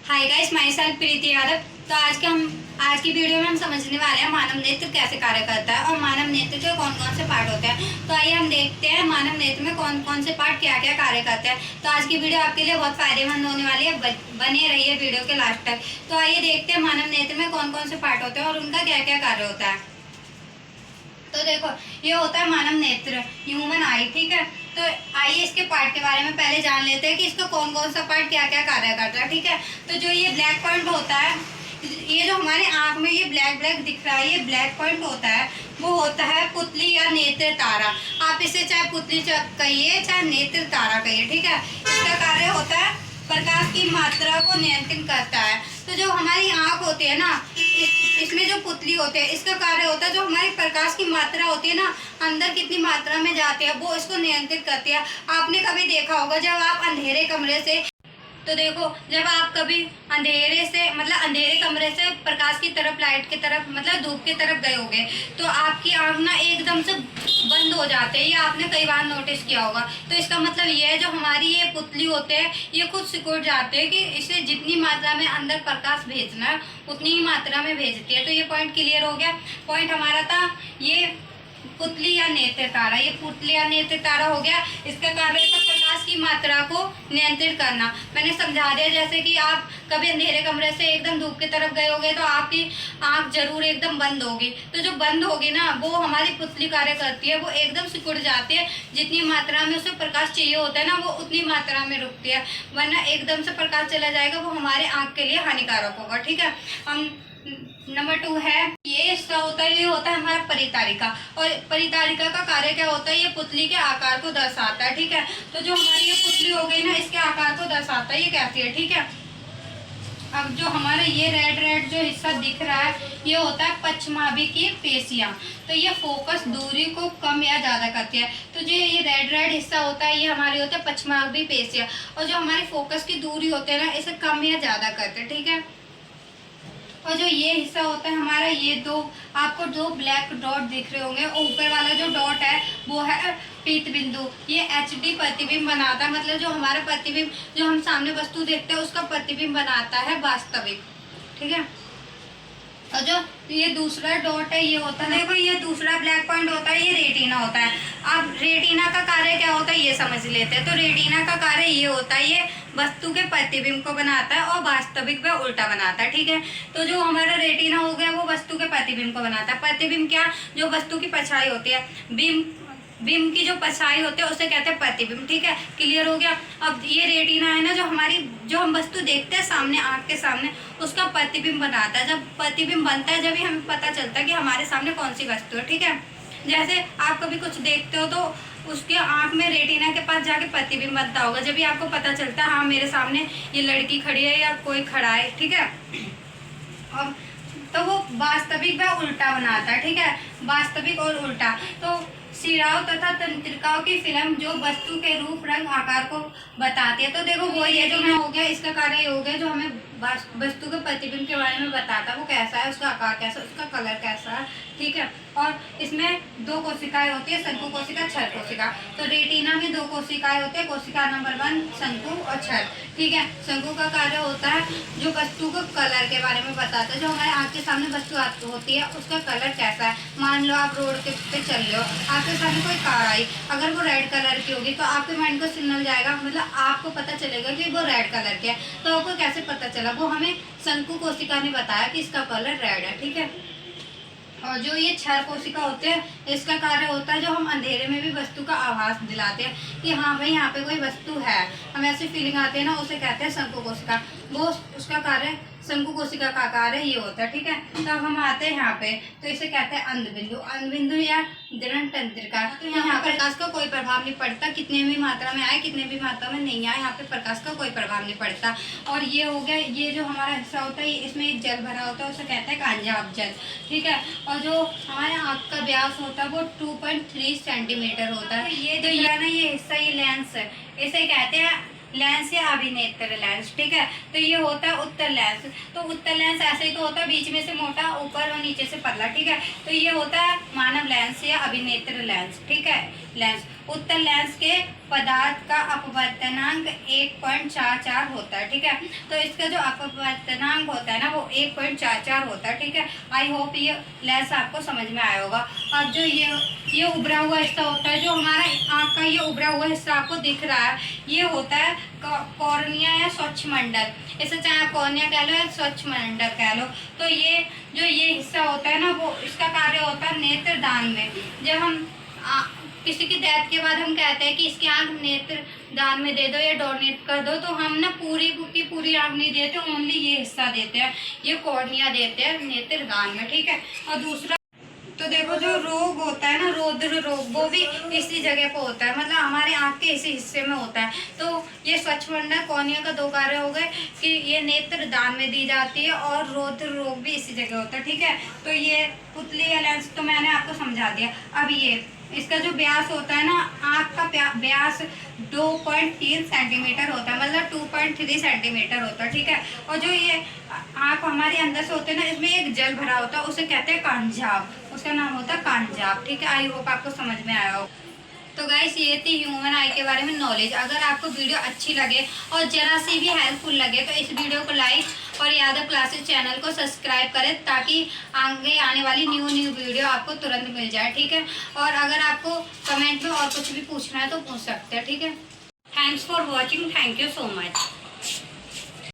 Hi guys, my self प्रीति यादव। तो आज की वीडियो में हम समझने वाले हैं मानव नेत्र कैसे कार्य करता है और मानव नेत्र के कौन कौन से पार्ट होते हैं। तो आइए हम देखते हैं मानव नेत्र में कौन कौन से पार्ट क्या क्या कार्य करते हैं। तो आज की वीडियो आपके लिए बहुत फायदेमंद होने वाली है, बने रहिए वीडियो के लास्ट तक। तो आइए देखते हैं मानव नेत्र में कौन कौन से पार्ट होते हैं और उनका क्या क्या कार्य होता है। तो देखो, ये होता है मानव नेत्र, ह्यूमन आई। ठीक है, तो आइए इसके पार्ट के बारे में पहले जान लेते हैं कि इसका कौन कौन सा पार्ट क्या क्या कार्य करता है। ठीक है, तो जो ये ब्लैक पॉइंट होता है, ये जो हमारे आंख में ये ब्लैक ब्लैक दिख रहा है, ये ब्लैक पॉइंट होता है, वो होता है पुतली या नेत्र तारा। आप इसे चाहे पुतली कहिए चाहे नेत्र तारा कहिए। ठीक है, इसका कार्य होता है प्रकाश की मात्रा को नियंत्रित करता है। तो जो हमारी आंख होती है ना, इसमें जो पुतली होते हैं, इसका कार्य होता है जो हमारी प्रकाश की मात्रा होती है ना, अंदर कितनी मात्रा में जाती है, वो इसको नियंत्रित करती है। आपने कभी देखा होगा जब आप अंधेरे कमरे से, तो देखो जब आप कभी अंधेरे कमरे से प्रकाश की तरफ, लाइट की तरफ, मतलब धूप की तरफ गए होगे, तो आपकी आंख ना एकदम से बंद हो जाते हैं। ये आपने कई बार नोटिस किया होगा। तो इसका मतलब ये है, जो हमारी ये पुतली होते हैं, ये खुद सिकुड़ जाते हैं कि इसे जितनी मात्रा में अंदर प्रकाश भेजना है उतनी ही मात्रा में भेजती है। तो ये पॉइंट क्लियर हो गया। पॉइंट हमारा था ये पुतली या नेत्र तारा। ये पुतली या नेत्र तारा हो गया। इसका कार्य है प्रकाश की मात्रा को नियंत्रित करना। मैंने समझा दिया, जैसे कि आप कभी अंधेरे कमरे से एकदम धूप की तरफ गए होगे तो आपकी आंख जरूर एकदम बंद होगी। तो जो बंद होगी ना, वो हमारी पुतली कार्य करती है, वो एकदम सिकुड़ जाती है। जितनी मात्रा में उसे प्रकाश चाहिए होता है ना, वो उतनी मात्रा में रुकती है, वरना एकदम से प्रकाश चला जाएगा, वो हमारे आंख के लिए हानिकारक होगा। ठीक है, हम नंबर 2 है, ये इसका होता है, ये होता है हमारा परितारिका। और परितारिका का कार्य क्या होता है, ये पुतली के आकार को दर्शाता है। ठीक है, तो जो हमारी ये पुतली हो गई ना, इसके आकार को दर्शाता है, ये कैसी है। ठीक है, अब जो हमारा ये रेड जो हिस्सा दिख रहा है, ये होता है पश्चमाभि की पेशियां। तो ये फोकस दूरी को कम या ज्यादा करती है। तो जो ये रेड हिस्सा होता है, ये हमारी होता है पश्चमाभि पेशियां, और जो हमारी फोकस की दूरी होती है ना, इसे कम या ज्यादा करते हैं। ठीक है, और जो ये हिस्सा होता है हमारा, ये आपको दो ब्लैक डॉट दिख रहे होंगे, ऊपर वाला जो डॉट है वो है पीत बिंदु। ये एचडी प्रतिबिंब बनाता है, मतलब जो हमारा प्रतिबिंब, जो हम सामने वस्तु देखते हैं उसका प्रतिबिंब बनाता है वास्तविक। ठीक है, और जो ये दूसरा डॉट है, ये होता है, देखो ये दूसरा ब्लैक पॉइंट होता है, ये रेटिना होता है। अब रेटिना का कार्य क्या होता है ये समझ लेते हैं। तो रेटिना का कार्य ये होता है, ये वस्तु के प्रतिबिंब को बनाता है और वास्तविक व उल्टा बनाता है। ठीक है, तो जो हमारा रेटिना हो गया, वो वस्तु के प्रतिबिंब को बनाता है। प्रतिबिंब क्या, जो वस्तु की परछाई होती है, बिंब की जो परछाई होती है उसे कहते हैं प्रतिबिंब। ठीक है, क्लियर हो गया। अब ये रेटिना है ना, जो हम वस्तु देखते हैं सामने, आंख के सामने, उसका प्रतिबिंब बनाता है। जब प्रतिबिंब बनता है, जब हमें पता चलता है कि हमारे सामने कौन सी वस्तु है। ठीक है, जैसे आप कभी कुछ देखते हो तो उसके आंख में रेटिना के पास जाके प्रतिबिंब बनता होगा, जब भी आपको पता चलता है हाँ मेरे सामने ये लड़की खड़ी है या कोई खड़ा है। ठीक है, और तो वो वास्तविक व उल्टा बनाता है। ठीक है, वास्तविक और उल्टा। तो शिराओं तथा तंत्रिकाओं की फिल्म जो वस्तु के रूप, रंग, आकार को बताती है। तो देखो वो ये जो हो गया, इसका कार्य ये हो गया, जो हमें वस्तु के प्रतिबिंब के बारे में बताता है, वो कैसा है, उसका आकार कैसा है, उसका कलर कैसा है। ठीक है, और इसमें दो कोशिकाएं होती है, शंकु कोशिका, क्षर कोशिका। तो रेटिना में दो कोशिकाएं होती है, कोशिका नंबर 1 शंकु और क्षर। ठीक है, शंकु का कार्य होता है जो वस्तु को कलर के बारे में बताता है, जो हमारे आंख के सामने वस्तु होती है उसका कलर कैसा है। मान लो आप रोड पे चल रहे हो, आपके सामने कोई कार आई, अगर वो रेड कलर की होगी तो आपके माइंड को सिग्नल जाएगा, मतलब आपको पता चलेगा कि वो रेड कलर की है। तो आपको कैसे पता चला, वो हमें शंकु कोशिका ने बताया कि इसका कलर रेड है। ठीक है, और जो ये क्षर कोशिका होते हैं, इसका कार्य होता है जो हम अंधेरे में भी वस्तु का आभास दिलाते हैं कि हाँ भाई यहाँ पे कोई वस्तु है, हमें ऐसी फीलिंग आती है ना, उसे कहते हैं शंकु कोशिका। वो उसका कार्य, शंकु कोशिका का कार्य ये होता है। ठीक है, तो हम आते हैं यहाँ पे, तो इसे कहते हैं अंधबिंदु, अंधबिंदु या दृढ़ तंत्रिका। तो यहाँ पर प्रकाश का कोई प्रभाव नहीं पड़ता, कितने भी मात्रा में आए कितने भी मात्रा में नहीं आए, यहाँ पे प्रकाश का कोई प्रभाव नहीं पड़ता। और ये हो गया, ये जो हमारा हिस्सा होता है, इसमें एक जल भरा होता है, उसे कहते हैं कांजाभ जल। ठीक है, और जो हमारे आँख का व्यास होता है वो 2.3 सेंटीमीटर होता है। ये जो ये ना, ये हिस्सा, ये लेंस है, इसे कहते हैं लेंस या अभिनेत्र लेंस। ठीक है, तो ये होता है उत्तर लेंस। तो उत्तर लेंस ऐसे ही तो होता है, बीच में से मोटा, ऊपर और नीचे से पतला। ठीक है, तो ये होता है मानव लेंस या अभिनेत्र लेंस। ठीक है, लेंस। उत्तर लेंस के पदार्थ का अपवर्तनांक 1.44 होता है। ठीक है, तो इसका जो अपवर्तनांक होता है ना वो 1.44 होता है। ठीक है, आई होप ये लेंस आपको समझ में आया होगा। अब जो ये उभरा हुआ हिस्सा होता है, जो हमारा आँख का ये उभरा हुआ हिस्सा आपको दिख रहा है, ये होता है कॉर्निया या स्वच्छ मंडल। इसे चाहे आप कॉर्निया कह लो या स्वच्छ मंडल कह लो। तो ये जो ये हिस्सा होता है ना वो इसका कार्य होता है नेत्रदान में। जब हम किसी की डेथ के बाद हम कहते हैं कि इसकी आँख नेत्र दान में दे दो या डोनेट कर दो, तो हम ना पूरी की पूरी आँख नहीं देते, ओनली ये हिस्सा देते हैं, ये कॉर्निया देते हैं नेत्र दान में। ठीक है, और दूसरा तो देखो जो रोग होता है ना, रौद्र रोग, वो भी इसी जगह पे होता है, मतलब हमारे आँख के इसी हिस्से में होता है। तो ये स्वच्छ मंडल कॉर्निया का दो कार्य हो गए कि ये नेत्र दान में दी जाती है और रौद्र रोग भी इसी जगह होता है। ठीक है, तो ये पुतली या लेंस तो मैंने आपको समझा दिया। अब ये इसका जो व्यास होता है ना, आँख का व्यास 2.3 सेंटीमीटर होता है, मतलब 2.3 सेंटीमीटर होता है। ठीक है, और जो ये आँख हमारे अंदर से होते हैं ना, इसमें एक जल भरा होता है, उसे कहते हैं कांजाब, उसका नाम होता है कांजाब। ठीक है, आई होप आपको समझ में आया हो। तो गाइस ये थी ह्यूमन आई के बारे में नॉलेज। अगर आपको वीडियो अच्छी लगे और जरा सी भी हेल्पफुल लगे तो इस वीडियो को लाइक और यादव क्लासेस चैनल को सब्सक्राइब करें, ताकि आगे आने वाली न्यू वीडियो आपको तुरंत मिल जाए। ठीक है, और अगर आपको कमेंट में और कुछ भी पूछना है तो पूछ सकते हैं। ठीक है, thanks for watching, thank you so much.